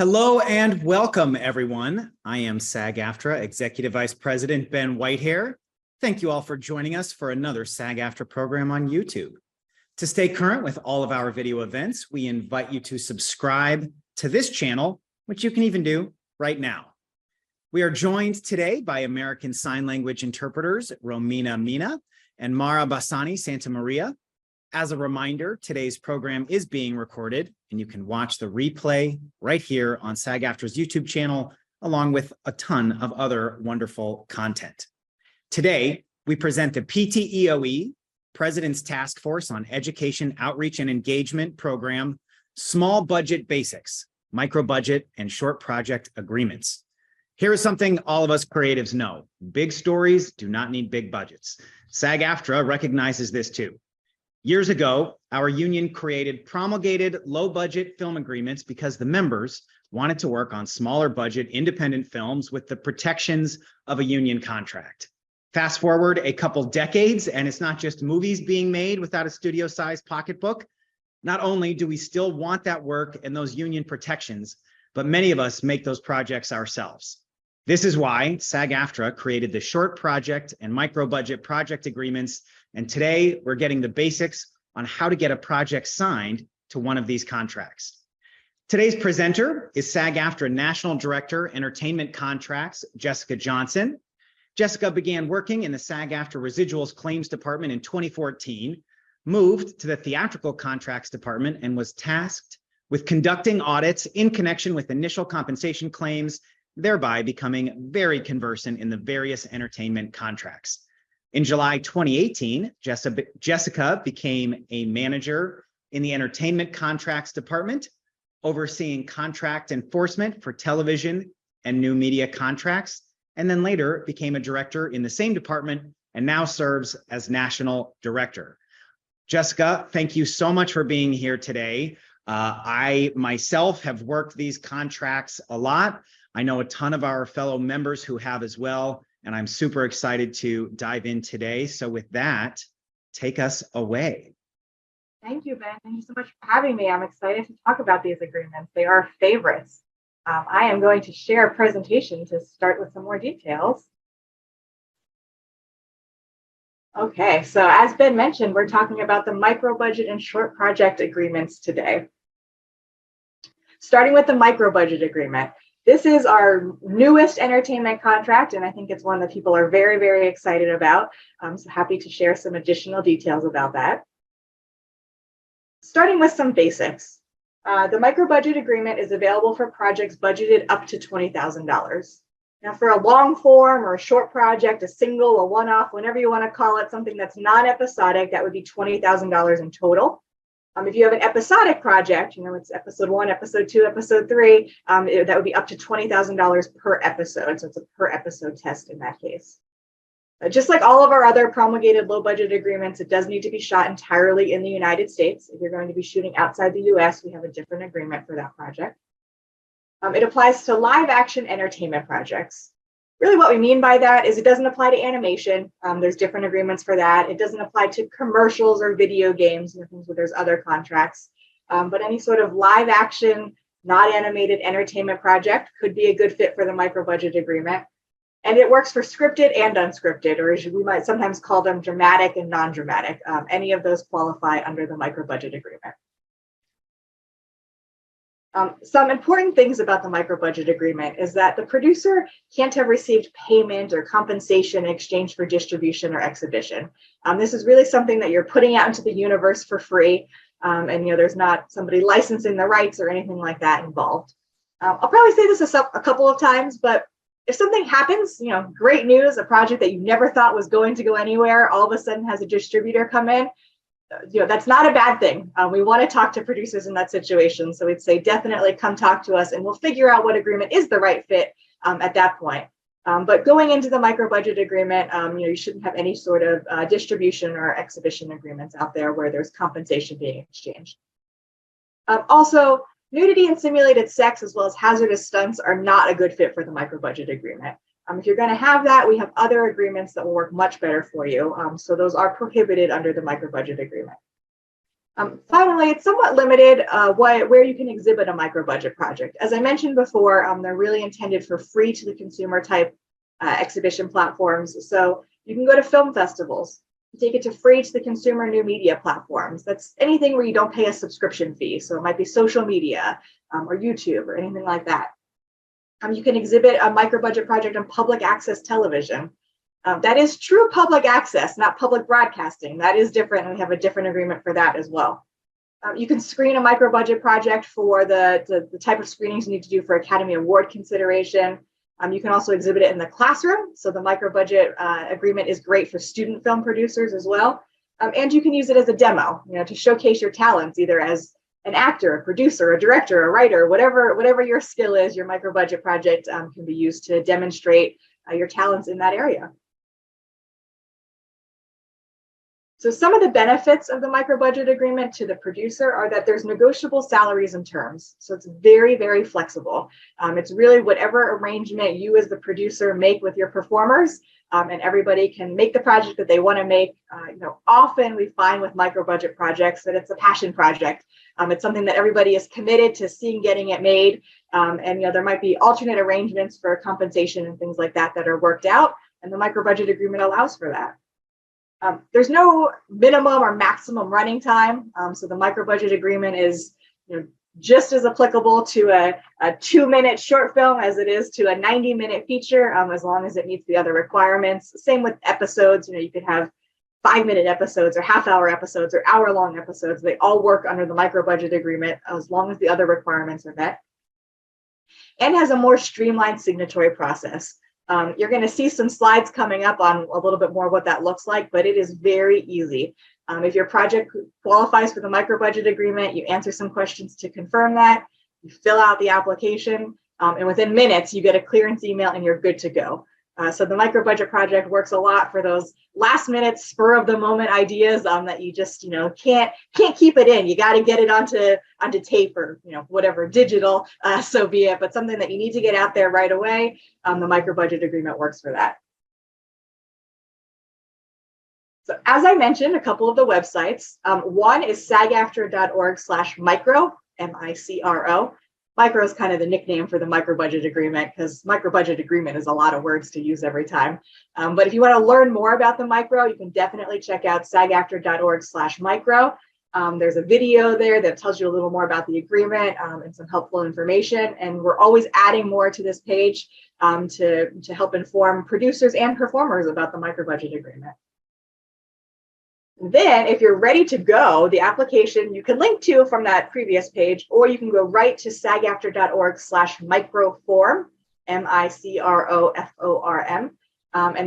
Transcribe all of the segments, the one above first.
Hello and welcome, everyone. I am SAG-AFTRA Executive Vice President Ben Whitehair. Thank you all for joining us for another SAG-AFTRA program on YouTube. To stay current with all of our video events, we invite you to subscribe to this channel, which you can even do right now. We are joined today by American Sign Language interpreters Romina Mina and Mara Bassani Santamaria. As a reminder, today's program is being recorded, and you can watch the replay right here on SAG-AFTRA's YouTube channel, along with a ton of other wonderful content. Today, we present the PTEOE, President's Task Force on Education, Outreach, and Engagement program, Small Budget Basics, Micro Budget, and Short Project Agreements. Here is something all of us creatives know. Big stories do not need big budgets. SAG-AFTRA recognizes this too. Years ago, our union created promulgated low-budget film agreements because the members wanted to work on smaller budget independent films with the protections of a union contract. Fast forward a couple decades, and it's not just movies being made without a studio-sized pocketbook. Not only do we still want that work and those union protections, but many of us make those projects ourselves. This is why SAG-AFTRA created the short project and micro budget project agreements. And today we're getting the basics on how to get a project signed to one of these contracts. Today's presenter is SAG-AFTRA National Director, Entertainment Contracts, Jessica Johnson. Jessica began working in the SAG-AFTRA Residuals Claims Department in 2014, moved to the Theatrical Contracts Department, and was tasked with conducting audits in connection with initial compensation claims, thereby becoming very conversant in the various entertainment contracts. In July 2018, Jessica became a manager in the Entertainment Contracts Department, overseeing contract enforcement for television and new media contracts, and then later became a director in the same department and now serves as National Director. Jessica, thank you so much for being here today. I myself have worked these contracts a lot. I know a ton of our fellow members who have as well, and I'm super excited to dive in today. So with that, take us away. Thank you, Ben. Thank you so much for having me. I'm excited to talk about these agreements. They are favorites. I am going to share a presentation to start with some more details. Okay, so as Ben mentioned, we're talking about the micro budget and short project agreements today. Starting with the micro budget agreement. This is our newest entertainment contract, and I think it's one that people are very, very excited about. I'm so happy to share some additional details about that. Starting with some basics. The micro budget agreement is available for projects budgeted up to $20,000. Now, for a long form or a short project, a single, a one-off, whenever you want to call it, something that's non-episodic, that would be $20,000 in total. If you have an episodic project, it's episode 1, episode 2, episode 3, that would be up to $20,000 per episode. So it's a per episode test in that case. Just like all of our other promulgated low budget agreements, it does need to be shot entirely in the United States. If you're going to be shooting outside the US, we have a different agreement for that project. It applies to live action entertainment projects. Really what we mean by that is it doesn't apply to animation. There's different agreements for that. It doesn't apply to commercials or video games, things where there's other contracts. But any sort of live action, not animated entertainment project could be a good fit for the micro budget agreement. And it works for scripted and unscripted, or as we might sometimes call them dramatic and non-dramatic. Any of those qualify under the micro budget agreement. Some important things about the micro budget agreement is that the producer can't have received payment or compensation in exchange for distribution or exhibition. This is really something that you're putting out into the universe for free, and there's not somebody licensing the rights or anything like that involved. I'll probably say this a couple of times, but if something happens, great news, a project that you never thought was going to go anywhere, all of a sudden has a distributor come in, that's not a bad thing. We want to talk to producers in that situation. So we'd say definitely come talk to us and we'll figure out what agreement is the right fit at that point. But going into the micro budget agreement, you shouldn't have any sort of distribution or exhibition agreements out there where there's compensation being exchanged. Also, nudity and simulated sex as well as hazardous stunts are not a good fit for the micro budget agreement. If you're going to have that, we have other agreements that will work much better for you. So those are prohibited under the micro budget agreement. Finally, it's somewhat limited where you can exhibit a micro budget project. As I mentioned before, they're really intended for free to the consumer type exhibition platforms. So you can go to film festivals, take it to free to the consumer new media platforms. That's anything where you don't pay a subscription fee. So it might be social media or YouTube or anything like that. You can exhibit a micro budget project on public access television. That is true public access, not public broadcasting. That is different, and we have a different agreement for that as well. You can screen a micro budget project for the type of screenings you need to do for Academy Award consideration. You can also exhibit it in the classroom. So the micro budget agreement is great for student film producers as well. And you can use it as a demo, to showcase your talents, either as an actor, a producer, a director, a writer, whatever your skill is. Your micro budget project can be used to demonstrate your talents in that area. So some of the benefits of the micro budget agreement to the producer are that there's negotiable salaries and terms. So it's very, very flexible. It's really whatever arrangement you as the producer make with your performers, and everybody can make the project that they want to make. Often we find with micro budget projects that it's a passion project. It's something that everybody is committed to seeing getting it made. And there might be alternate arrangements for compensation and things like that are worked out. And the micro budget agreement allows for that. There's no minimum or maximum running time. So the micro budget agreement is just as applicable to a 2-minute short film as it is to a 90-minute feature, as long as it meets the other requirements. Same with episodes. You could have 5-minute episodes or half-hour episodes or hour-long episodes. They all work under the micro budget agreement as long as the other requirements are met. And has a more streamlined signatory process. You're going to see some slides coming up on a little bit more what that looks like, but it is very easy. If your project qualifies for the micro budget agreement, you answer some questions to confirm that, you fill out the application, and within minutes, you get a clearance email and you're good to go. So the micro budget project works a lot for those last minute spur of the moment ideas that you just can't keep it in. You got to get it onto tape or whatever digital, so be it. But something that you need to get out there right away. The micro budget agreement works for that. So as I mentioned, a couple of the websites. One is sagaftra.org/micro, MICRO. Micro is kind of the nickname for the micro budget agreement because micro budget agreement is a lot of words to use every time. But if you want to learn more about the micro, you can definitely check out sagaftra.org/micro. There's a video there that tells you a little more about the agreement and some helpful information. And we're always adding more to this page to help inform producers and performers about the micro budget agreement. Then if you're ready to go, the application you can link to from that previous page, or you can go right to sagaftra.org/microform, MICROFORM, and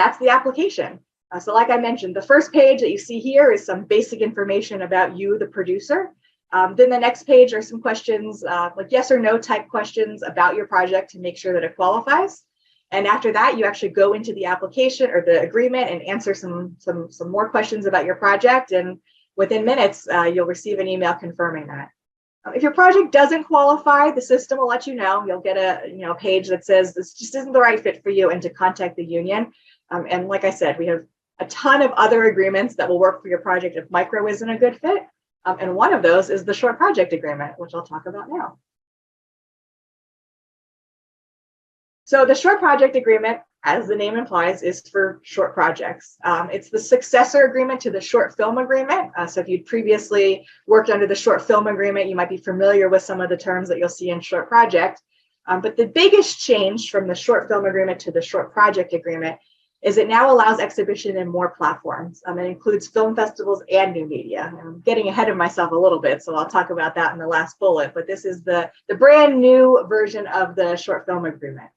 that's the application. So like I mentioned, the first page that you see here is some basic information about you, the producer. Then the next page are some questions, like yes or no type questions about your project to make sure that it qualifies. And after that, you actually go into the application or the agreement and answer some more questions about your project. And within minutes, you'll receive an email confirming that. If your project doesn't qualify, the system will let you know. You'll get a page that says this just isn't the right fit for you and to contact the union. And like I said, we have a ton of other agreements that will work for your project if micro isn't a good fit. And one of those is the short project agreement, which I'll talk about now. So the short project agreement, as the name implies, is for short projects. It's the successor agreement to the short film agreement. So if you'd previously worked under the short film agreement, you might be familiar with some of the terms that you'll see in short project. But the biggest change from the short film agreement to the short project agreement is it now allows exhibition in more platforms. It includes film festivals and new media. I'm getting ahead of myself a little bit, so I'll talk about that in the last bullet. But this is the brand new version of the short film agreement.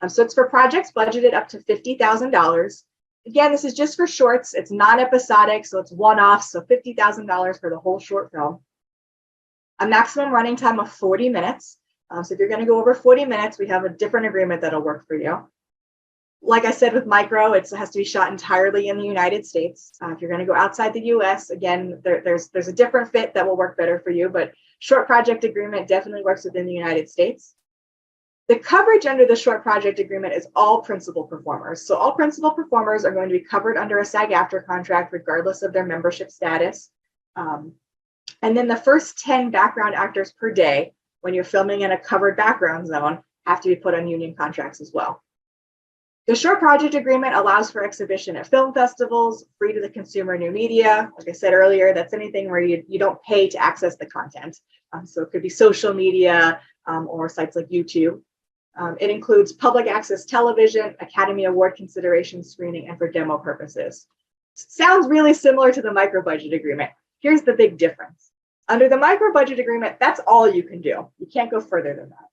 So it's for projects budgeted up to $50,000. Again, this is just for shorts. It's non-episodic, so it's one-off, so $50,000 for the whole short film. A maximum running time of 40 minutes. So if you're going to go over 40 minutes, we have a different agreement that'll work for you. Like I said with micro, it has to be shot entirely in the United States. If you're going to go outside the US, again, there's a different fit that will work better for you, but short project agreement definitely works within the United States. The coverage under the short project agreement is all principal performers. So all principal performers are going to be covered under a SAG-AFTRA contract regardless of their membership status. And then the first 10 background actors per day, when you're filming in a covered background zone, have to be put on union contracts as well. The short project agreement allows for exhibition at film festivals, free to the consumer new media. Like I said earlier, that's anything where you don't pay to access the content. So it could be social media or sites like YouTube. It includes public access television, Academy Award consideration screening, and for demo purposes. Sounds really similar to the micro budget agreement. Here's the big difference. Under the micro budget agreement, that's all you can do. You can't go further than that.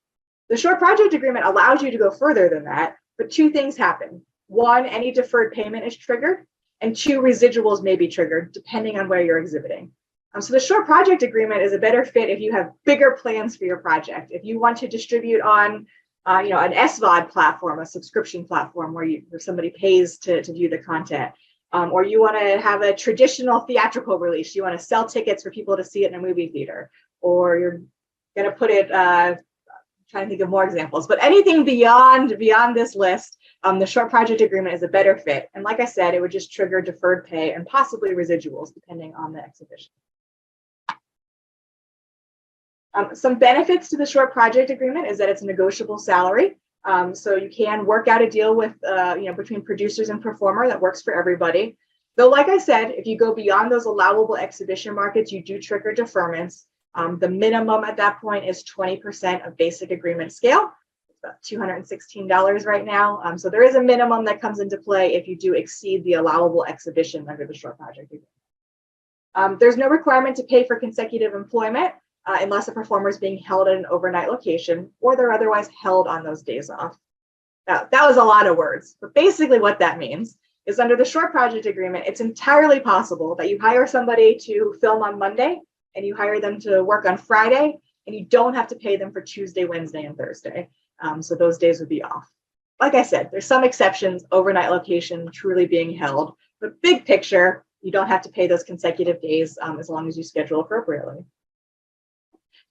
The short project agreement allows you to go further than that, but two things happen. One, any deferred payment is triggered, and two, residuals may be triggered depending on where you're exhibiting. So the short project agreement is a better fit if you have bigger plans for your project. If you want to distribute on an SVOD platform, a subscription platform where somebody pays to view the content, or you want to have a traditional theatrical release, you want to sell tickets for people to see it in a movie theater, or you're going to put it, trying to think of more examples, but anything beyond this list, the short project agreement is a better fit. And like I said, it would just trigger deferred pay and possibly residuals depending on the exhibition. Some benefits to the short project agreement is that it's a negotiable salary. So you can work out a deal with, between producers and performer that works for everybody. Though, like I said, if you go beyond those allowable exhibition markets, you do trigger deferments. The minimum at that point is 20% of basic agreement scale. It's about $216 right now. So there is a minimum that comes into play if you do exceed the allowable exhibition under the short project agreement. There's no requirement to pay for consecutive employment unless a performer is being held at an overnight location or they're otherwise held on those days off. Now, that was a lot of words, but basically what that means is under the short project agreement, it's entirely possible that you hire somebody to film on Monday and you hire them to work on Friday, and you don't have to pay them for Tuesday, Wednesday, and Thursday. So those days would be off. Like I said, there's some exceptions, overnight location truly being held, but big picture, you don't have to pay those consecutive days as long as you schedule appropriately.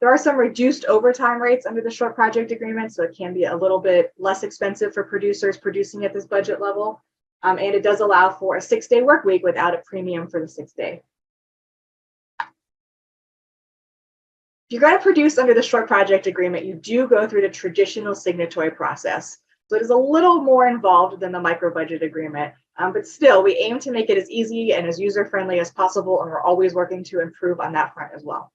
There are some reduced overtime rates under the short project agreement, so it can be a little bit less expensive for producers producing at this budget level. And it does allow for a 6-day work week without a premium for the 6th day. If you're going to produce under the short project agreement, you do go through the traditional signatory process. So it is a little more involved than the micro budget agreement, but still we aim to make it as easy and as user-friendly as possible, and we're always working to improve on that front as well.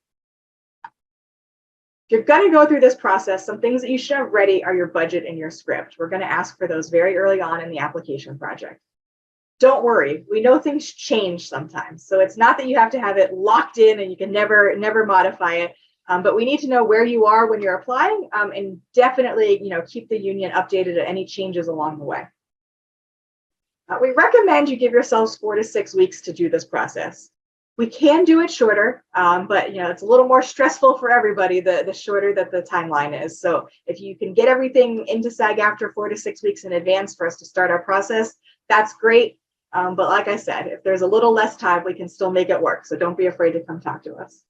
If you're going to go through this process, some things that you should have ready are your budget and your script. We're going to ask for those very early on in the application project. Don't worry, we know things change sometimes. So it's not that you have to have it locked in and you can never modify it. But we need to know where you are when you're applying, and definitely, keep the union updated at any changes along the way. We recommend you give yourselves 4 to 6 weeks to do this process. We can do it shorter, but it's a little more stressful for everybody the shorter that the timeline is. So if you can get everything into SAG-AFTRA 4 to 6 weeks in advance for us to start our process, that's great. But like I said, if there's a little less time, we can still make it work. So don't be afraid to come talk to us.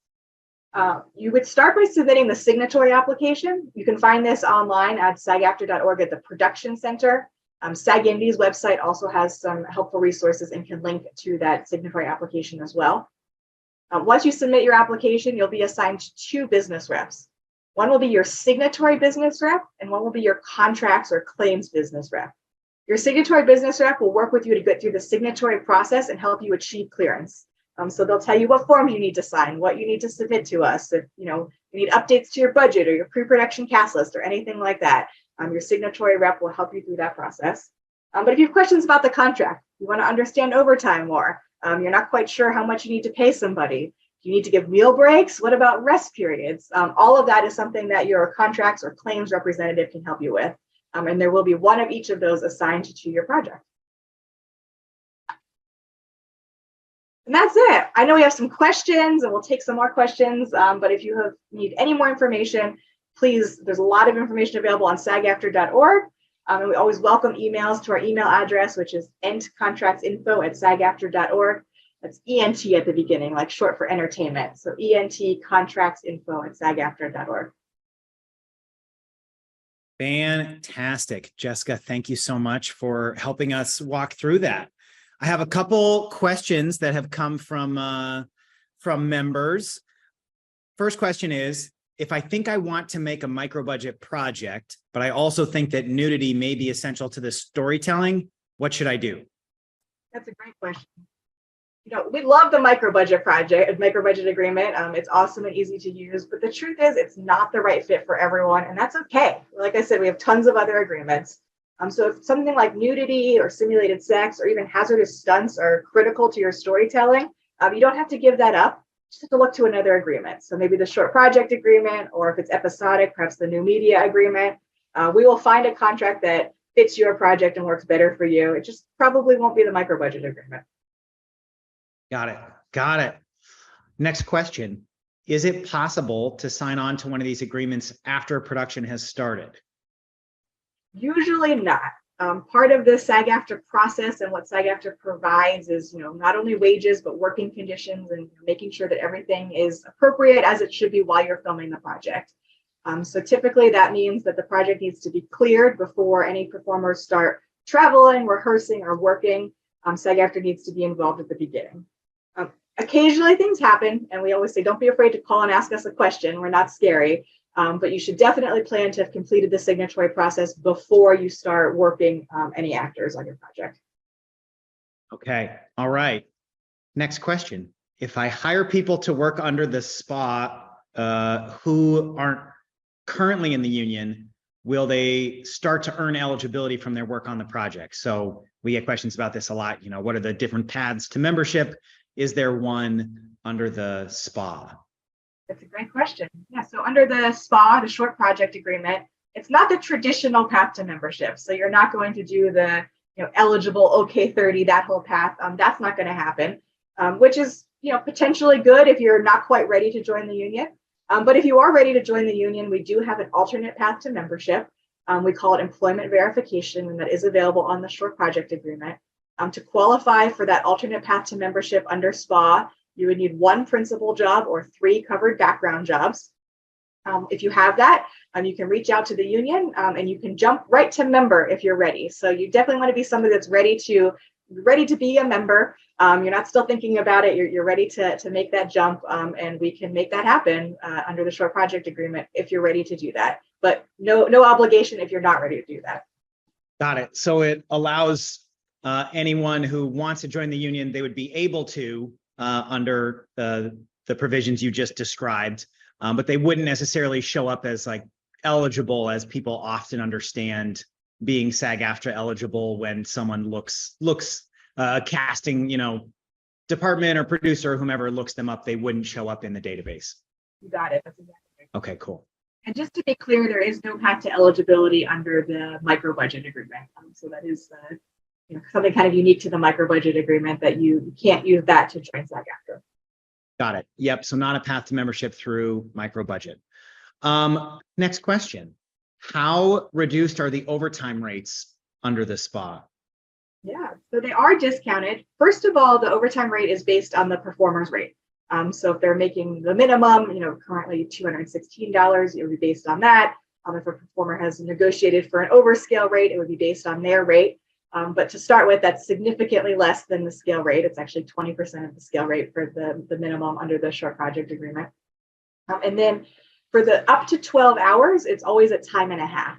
You would start by submitting the signatory application. You can find this online at sagaftra.org at the Production Center. SAG-INDY's website also has some helpful resources and can link to that signatory application as well. Once you submit your application, you'll be assigned 2 business reps. One will be your signatory business rep, and one will be your contracts or claims business rep. Your signatory business rep will work with you to get through the signatory process and help you achieve clearance. So they'll tell you what forms you need to sign, what you need to submit to us. If you need updates to your budget or your pre-production cast list or anything like that, your signatory rep will help you through that process. But if you have questions about the contract, you want to understand overtime more, you're not quite sure how much you need to pay somebody, you need to give meal breaks, what about rest periods? All of that is something that your contracts or claims representative can help you with. And there will be one of each of those assigned to your project. And that's it. I know we have some questions and we'll take some more questions, but if you need any more information, please, there's a lot of information available on sagaftra.org. And we always welcome emails to our email address, which is entcontractsinfo@sagaftra.org. That's ENT at the beginning, like short for entertainment. So entcontractsinfo@sagaftra.org. Fantastic. Jessica, thank you so much for helping us walk through that. I have a couple questions that have come from members. first question is, if I think I want to make a micro budget project, but I also think that nudity may be essential to the storytelling, what should I do? That's a great question. We love the micro budget agreement. It's awesome and easy to use, but the truth is it's not the right fit for everyone, and that's okay. Like I said, we have tons of other agreements. So if something like nudity or simulated sex or even hazardous stunts are critical to your storytelling, you don't have to give that up. You just have to look to another agreement. So maybe the short project agreement, or if it's episodic, perhaps the new media agreement. We will find a contract that fits your project and works better for you. It just probably won't be the micro budget agreement. Got it. Got it. Next question. Is it possible to sign on to one of these agreements after production has started? Usually not. Part of the SAG-AFTRA process and what SAG-AFTRA provides is, not only wages, but working conditions and making sure that everything is appropriate as it should be while you're filming the project. So typically that means that the project needs to be cleared before any performers start traveling, rehearsing, or working. SAG-AFTRA needs to be involved at the beginning. Occasionally things happen, and we always say, don't be afraid to call and ask us a question. We're not scary, but you should definitely plan to have completed the signatory process before you start working any actors on your project. Okay. All right. Next question. If I hire people to work under the SPA who aren't currently in the union, will they start to earn eligibility from their work on the project? So we get questions about this a lot. What are the different paths to membership? Is there one under the SPA? That's a great question. Yeah, so under the SPA, the short project agreement, it's not the traditional path to membership. So you're not going to do the eligible OK30, that whole path. That's not going to happen, which is potentially good if you're not quite ready to join the union. But if you are ready to join the union, we do have an alternate path to membership. We call it employment verification, and that is available on the short project agreement. To qualify for that alternate path to membership under SPA, you would need one principal job or 3 covered background jobs. If you have that, you can reach out to the union and you can jump right to member if you're ready. So you definitely want to be somebody that's ready to be a member. You're not still thinking about it. You're ready to make that jump, and we can make that happen under the short project agreement if you're ready to do that. But no obligation if you're not ready to do that. Got it. So it allows anyone who wants to join the union, they would be able to under the provisions you just described, but they wouldn't necessarily show up as like eligible, as people often understand being SAG-AFTRA eligible when someone looks casting, department or producer or whomever looks them up, they wouldn't show up in the database. You got it. That's exactly right. Okay, cool. And just to be clear, there is no path to eligibility under the micro budget agreement. So that is something kind of unique to the micro budget agreement, that you can't use that to join SAG-AFTRA. Got it. Yep. So not a path to membership through micro budget. Next question. How reduced are the overtime rates under the SPA? Yeah, so they are discounted. First of all, the overtime rate is based on the performer's rate. So if they're making the minimum, currently $216, it would be based on that. If a performer has negotiated for an overscale rate, it would be based on their rate. But to start with, that's significantly less than the scale rate. It's actually 20% of the scale rate for the minimum under the short project agreement. And then for the up to 12 hours, it's always at time and a half.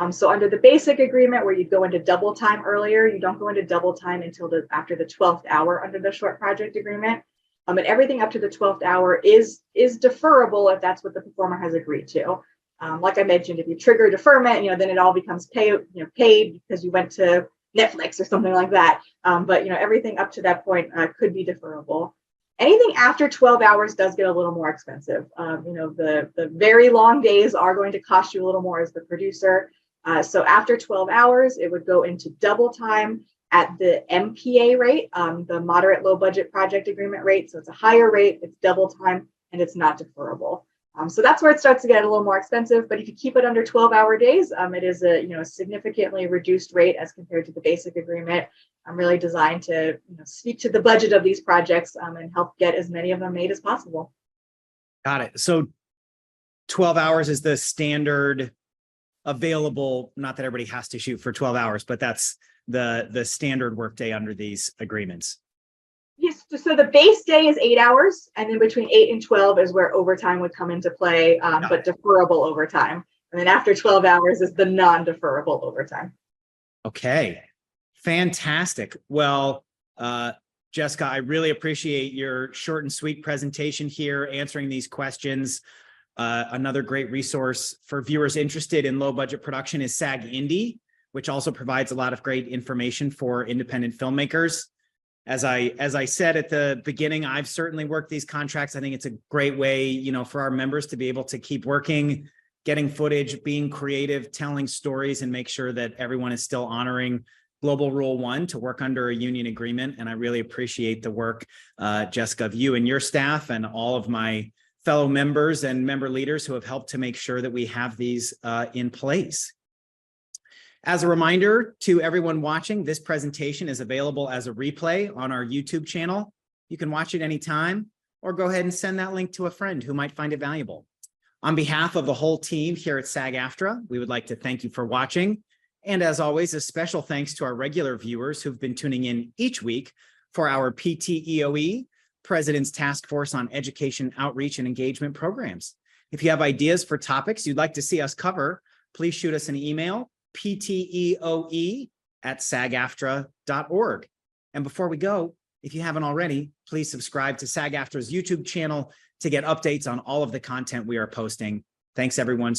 So under the basic agreement, where you go into double time earlier, you don't go into double time until after the 12th hour under the short project agreement. And everything up to the 12th hour is deferrable if that's what the performer has agreed to. Like I mentioned, if you trigger deferment, then it all becomes paid because you went to Netflix or something like that. But everything up to that point could be deferrable. Anything after 12 hours does get a little more expensive. The very long days are going to cost you a little more as the producer. So after 12 hours, it would go into double time at the MPA rate, the moderate low budget project agreement rate. So it's a higher rate, it's double time, and it's not deferrable. So that's where it starts to get a little more expensive. But if you keep it under 12-hour days, it is a significantly reduced rate as compared to the basic agreement. Really designed to speak to the budget of these projects and help get as many of them made as possible. Got it. So 12 hours is the standard available, not that everybody has to shoot for 12 hours, but that's the standard workday under these agreements. Yes, so the base day is 8 hours, and then between 8 and 12 is where overtime would come into play, but deferrable overtime. And then after 12 hours is the non-deferrable overtime. Okay, fantastic. Well, Jessica, I really appreciate your short and sweet presentation here, answering these questions. Another great resource for viewers interested in low budget production is SAG Indie, which also provides a lot of great information for independent filmmakers. As I said at the beginning, I've certainly worked these contracts. I think it's a great way, you know, for our members to be able to keep working, getting footage, being creative, telling stories, and make sure that everyone is still honoring Global Rule 1 to work under a union agreement. And I really appreciate the work, Jessica, of you and your staff and all of my fellow members and member leaders who have helped to make sure that we have these in place. As a reminder to everyone watching, this presentation is available as a replay on our YouTube channel. You can watch it anytime, or go ahead and send that link to a friend who might find it valuable. On behalf of the whole team here at SAG-AFTRA, we would like to thank you for watching. And as always, a special thanks to our regular viewers who've been tuning in each week for our PTEOE, President's Task Force on Education, Outreach, and Engagement programs. If you have ideas for topics you'd like to see us cover, please shoot us an email, pteoe@sagaftra.org. And before we go, if you haven't already, please subscribe to SAG-AFTRA's YouTube channel to get updates on all of the content we are posting. Thanks, everyone,